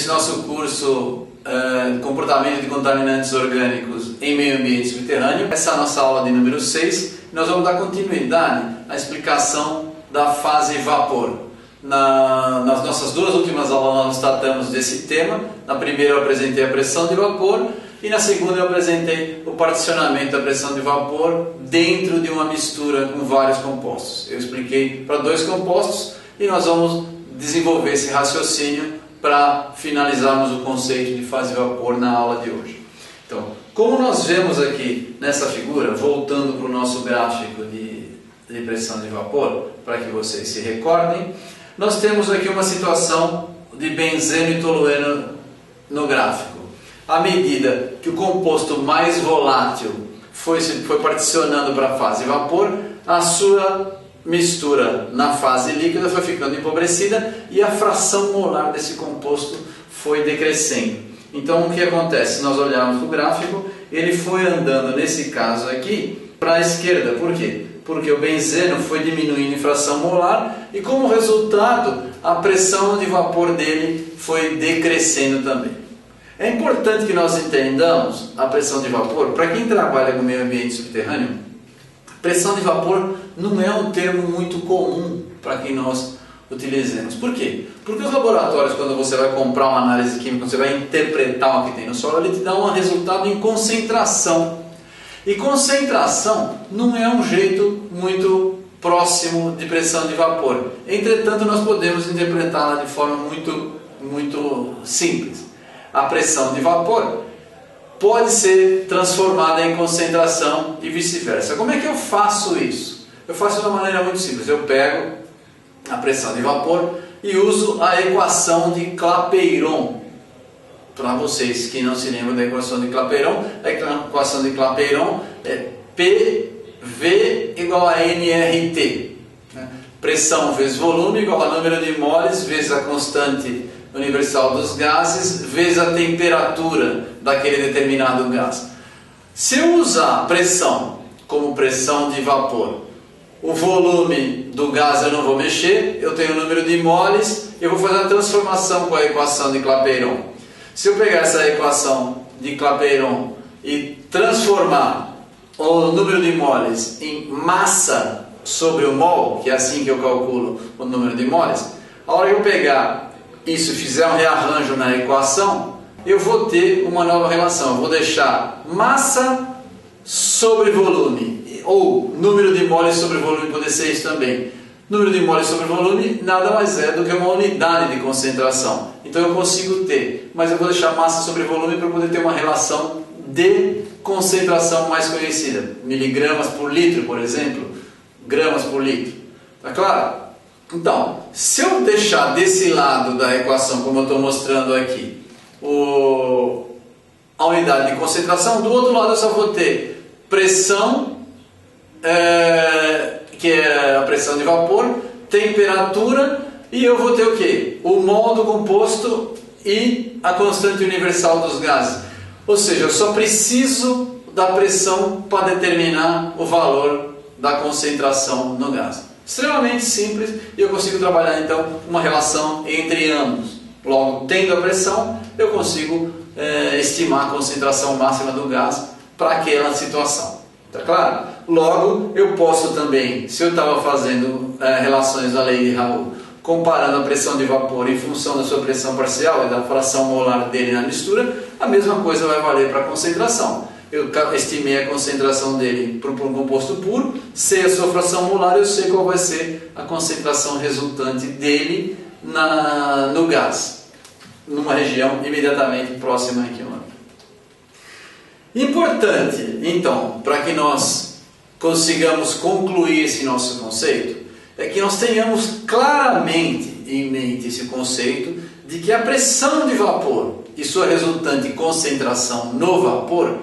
nesse nosso curso Comportamento de Contaminantes Orgânicos em Meio Ambiente Subterrâneo. Essa é a nossa aula de número 6. Nós vamos dar continuidade à explicação da fase vapor. Nas nossas duas últimas aulas nós tratamos desse tema. Na primeira eu apresentei a pressão de vapor e na segunda eu apresentei o particionamento da pressão de vapor dentro de uma mistura com vários compostos. Eu expliquei para dois compostos e nós vamos desenvolver esse raciocínio para finalizarmos o conceito de fase vapor na aula de hoje. Então, como nós vemos aqui nessa figura, voltando para o nosso gráfico de pressão de vapor, para que vocês se recordem, nós temos aqui uma situação de benzeno e tolueno no gráfico. À medida que o composto mais volátil foi particionando para a fase vapor, a sua mistura na fase líquida foi ficando empobrecida e a fração molar desse composto foi decrescendo. Então o que acontece? Se nós olharmos o gráfico, ele foi andando nesse caso aqui para a esquerda. Por quê? Porque o benzeno foi diminuindo em fração molar e como resultado a pressão de vapor dele foi decrescendo também. É importante que nós entendamos a pressão de vapor. Para quem trabalha com meio ambiente subterrâneo, pressão de vapor não é um termo muito comum para que nós utilizemos. Por quê? Porque os laboratórios, quando você vai comprar uma análise química, quando você vai interpretar o que tem no solo, ele te dá um resultado em concentração. E concentração não é um jeito muito próximo de pressão de vapor. Entretanto, nós podemos interpretá-la de forma muito simples. A pressão de vapor pode ser transformada em concentração e vice-versa. Como é que eu faço isso? Eu faço de uma maneira muito simples. Eu pego a pressão de vapor e uso a equação de Clapeyron. Para vocês que não se lembram da equação de Clapeyron, a equação de Clapeyron é PV igual a nRT. Pressão vezes volume igual a número de moles vezes a constante universal dos gases vezes a temperatura daquele determinado gás. Se eu usar pressão como pressão de vapor, o volume do gás eu não vou mexer, eu tenho o número de moles, eu vou fazer a transformação com a equação de Clapeyron. Se eu pegar essa equação de Clapeyron e transformar o número de moles em massa sobre o mol, que é assim que eu calculo o número de moles, a hora que eu pegar isso e fizer um rearranjo na equação, eu vou ter uma nova relação. Eu vou deixar massa sobre volume, ou número de moles sobre volume, pode ser isso também. Número de moles sobre volume nada mais é do que uma unidade de concentração. Então eu consigo ter, mas eu vou deixar massa sobre volume para poder ter uma relação de concentração mais conhecida. Miligramas por litro, por exemplo, gramas por litro. Tá claro? Então, se eu deixar desse lado da equação, como eu estou mostrando aqui, a unidade de concentração, do outro lado eu só vou ter pressão, que é a pressão de vapor, temperatura, e eu vou ter o quê? O mol do composto e a constante universal dos gases. Ou seja, eu só preciso da pressão para determinar o valor da concentração no gás. Extremamente simples e eu consigo trabalhar então uma relação entre ambos. Logo, tendo a pressão, eu consigo estimar a concentração máxima do gás para aquela situação. Tá claro? Logo, eu posso também, se eu estava fazendo relações da lei de Raoult, comparando a pressão de vapor em função da sua pressão parcial e da fração molar dele na mistura, a mesma coisa vai valer para a concentração. Eu estimei a concentração dele para um composto puro, sei a sua fração molar, eu sei qual vai ser a concentração resultante dele no gás, numa região imediatamente próxima aqui. Importante, então, para que nós consigamos concluir esse nosso conceito, é que nós tenhamos claramente em mente esse conceito de que a pressão de vapor e sua resultante concentração no vapor,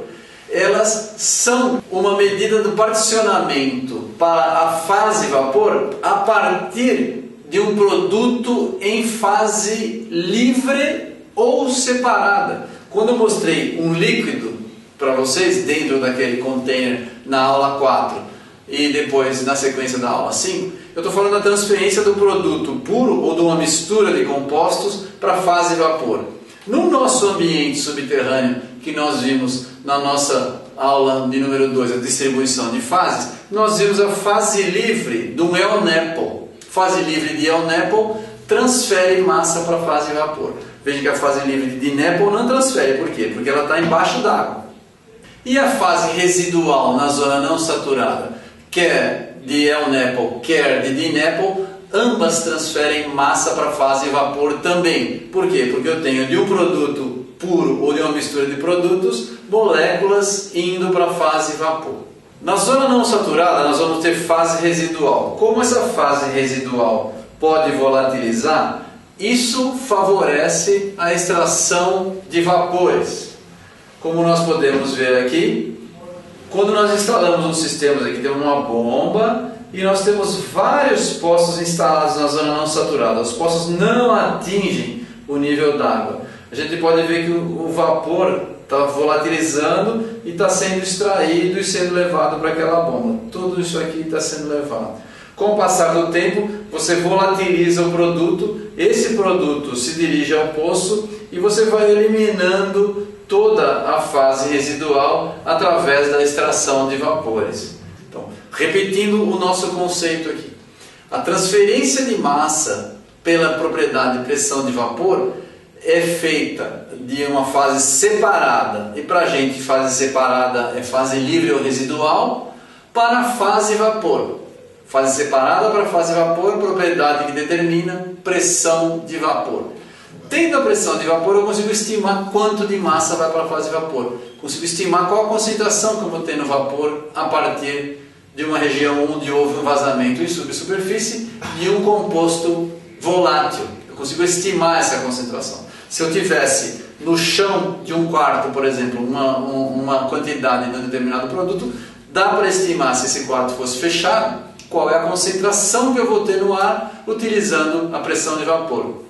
elas são uma medida do particionamento para a fase vapor a partir de um produto em fase livre ou separada. Quando eu mostrei um líquido para vocês dentro daquele container na aula 4 e depois na sequência da aula 5, eu estou falando da transferência do produto puro ou de uma mistura de compostos para a fase vapor. No nosso ambiente subterrâneo, que nós vimos na nossa aula de número 2, a distribuição de fases, nós vimos a fase livre do El-Nepal. Fase livre de El-Nepal transfere massa para a fase de vapor. Veja que a fase livre de Nepal não transfere. Por quê? Porque ela está embaixo d'água. E a fase residual na zona não saturada, quer de El-Nepal, quer de DINEPAL, ambas transferem massa para a fase de vapor também. Por quê? Porque eu tenho de um produto puro ou de uma mistura de produtos, moléculas indo para a fase vapor. Na zona não saturada, nós vamos ter fase residual. Como essa fase residual pode volatilizar, isso favorece a extração de vapores. Como nós podemos ver aqui, quando nós instalamos um sistema, aqui temos uma bomba e nós temos vários poços instalados na zona não saturada. Os poços não atingem o nível d'água. A gente pode ver que o vapor está volatilizando e está sendo extraído e sendo levado para aquela bomba. Tudo isso aqui está sendo levado. Com o passar do tempo, você volatiliza o produto, esse produto se dirige ao poço e você vai eliminando toda a fase residual através da extração de vapores. Então, repetindo o nosso conceito aqui, a transferência de massa pela propriedade de pressão de vapor é feita de uma fase separada, e para a gente fase separada é fase livre ou residual, para a fase vapor. Fase separada para a fase vapor, propriedade que determina pressão de vapor. Tendo a pressão de vapor, eu consigo estimar quanto de massa vai para a fase de vapor. Consigo estimar qual a concentração que eu vou ter no vapor a partir de uma região onde houve um vazamento em subsuperfície de um composto volátil. Eu consigo estimar essa concentração. Se eu tivesse no chão de um quarto, por exemplo, uma quantidade de um determinado produto, dá para estimar, se esse quarto fosse fechado, qual é a concentração que eu vou ter no ar utilizando a pressão de vapor.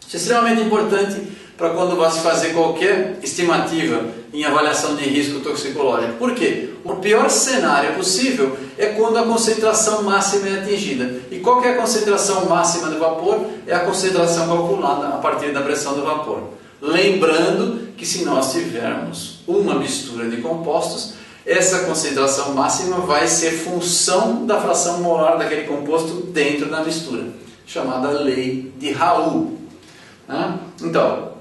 Isso é extremamente importante para quando vai se fazer qualquer estimativa em avaliação de risco toxicológico. Por quê? O pior cenário possível é quando a concentração máxima é atingida. E qual que é a concentração máxima do vapor? É a concentração calculada a partir da pressão do vapor. Lembrando que se nós tivermos uma mistura de compostos, essa concentração máxima vai ser função da fração molar daquele composto dentro da mistura, chamada lei de Raoult. Então,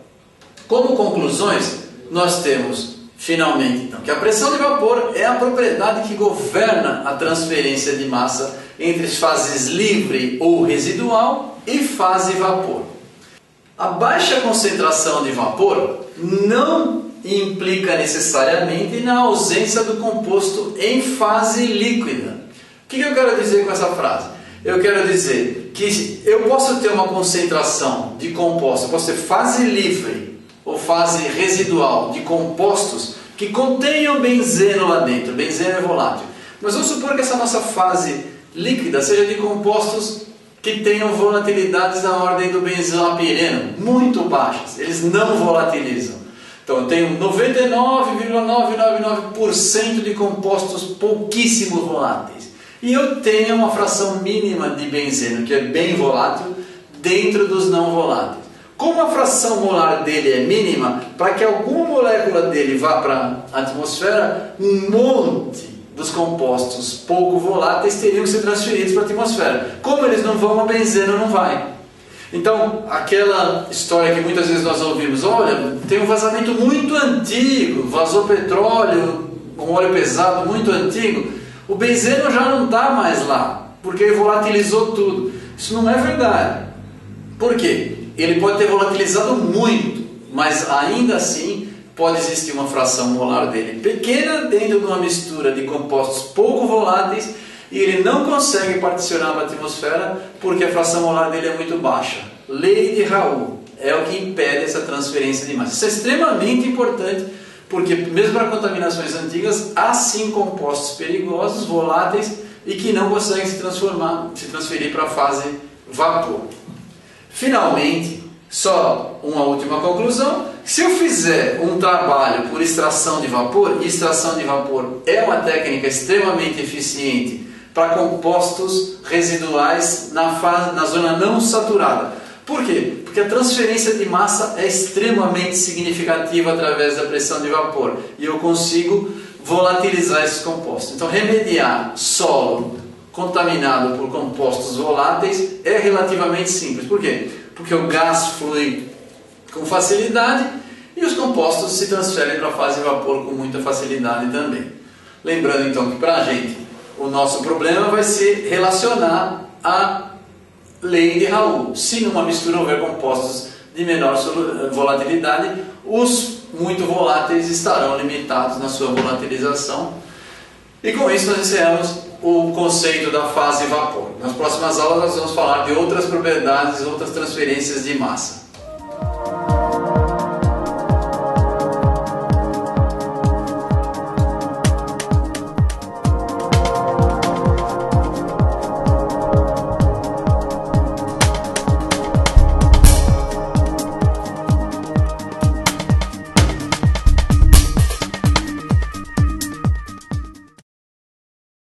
como conclusões, nós temos finalmente então, que a pressão de vapor é a propriedade que governa a transferência de massa entre as fases livre ou residual e fase vapor. A baixa concentração de vapor não implica necessariamente na ausência do composto em fase líquida. O que eu quero dizer com essa frase? Eu quero dizer que eu posso ter uma concentração de compostos, eu posso ter fase livre ou fase residual de compostos que contenham benzeno lá dentro. Benzeno é volátil. Mas vamos supor que essa nossa fase líquida seja de compostos que tenham volatilidades da ordem do benzopireno, muito baixas. Eles não volatilizam. Então eu tenho 99,999% de compostos pouquíssimo voláteis. E eu tenho uma fração mínima de benzeno, que é bem volátil, dentro dos não voláteis. Como a fração molar dele é mínima, para que alguma molécula dele vá para a atmosfera, um monte dos compostos pouco voláteis teriam que ser transferidos para a atmosfera. Como eles não vão, o benzeno não vai. Então, aquela história que muitas vezes nós ouvimos, olha, tem um vazamento muito antigo, vazou petróleo, um óleo pesado muito antigo, o benzeno já não está mais lá, porque ele volatilizou tudo. Isso não é verdade. Por quê? Ele pode ter volatilizado muito, mas ainda assim pode existir uma fração molar dele pequena dentro de uma mistura de compostos pouco voláteis e ele não consegue particionar para a atmosfera porque a fração molar dele é muito baixa. Lei de Raoult é o que impede essa transferência de massa. Isso é extremamente importante porque mesmo para contaminações antigas há sim compostos perigosos, voláteis e que não conseguem se transferir para a fase vapor. Finalmente, só uma última conclusão, se eu fizer um trabalho por extração de vapor, e extração de vapor é uma técnica extremamente eficiente para compostos residuais na zona não saturada. Por quê? Porque a transferência de massa é extremamente significativa através da pressão de vapor e eu consigo volatilizar esses compostos. Então, remediar solo contaminado por compostos voláteis é relativamente simples. Por quê? Porque o gás flui com facilidade e os compostos se transferem para a fase de vapor com muita facilidade também. Lembrando então que para a gente o nosso problema vai ser relacionar a lei de Raoult. Se numa mistura houver compostos de menor volatilidade, os muito voláteis estarão limitados na sua volatilização. E com isso nós encerramos o conceito da fase vapor. Nas próximas aulas nós vamos falar de outras propriedades, outras transferências de massa.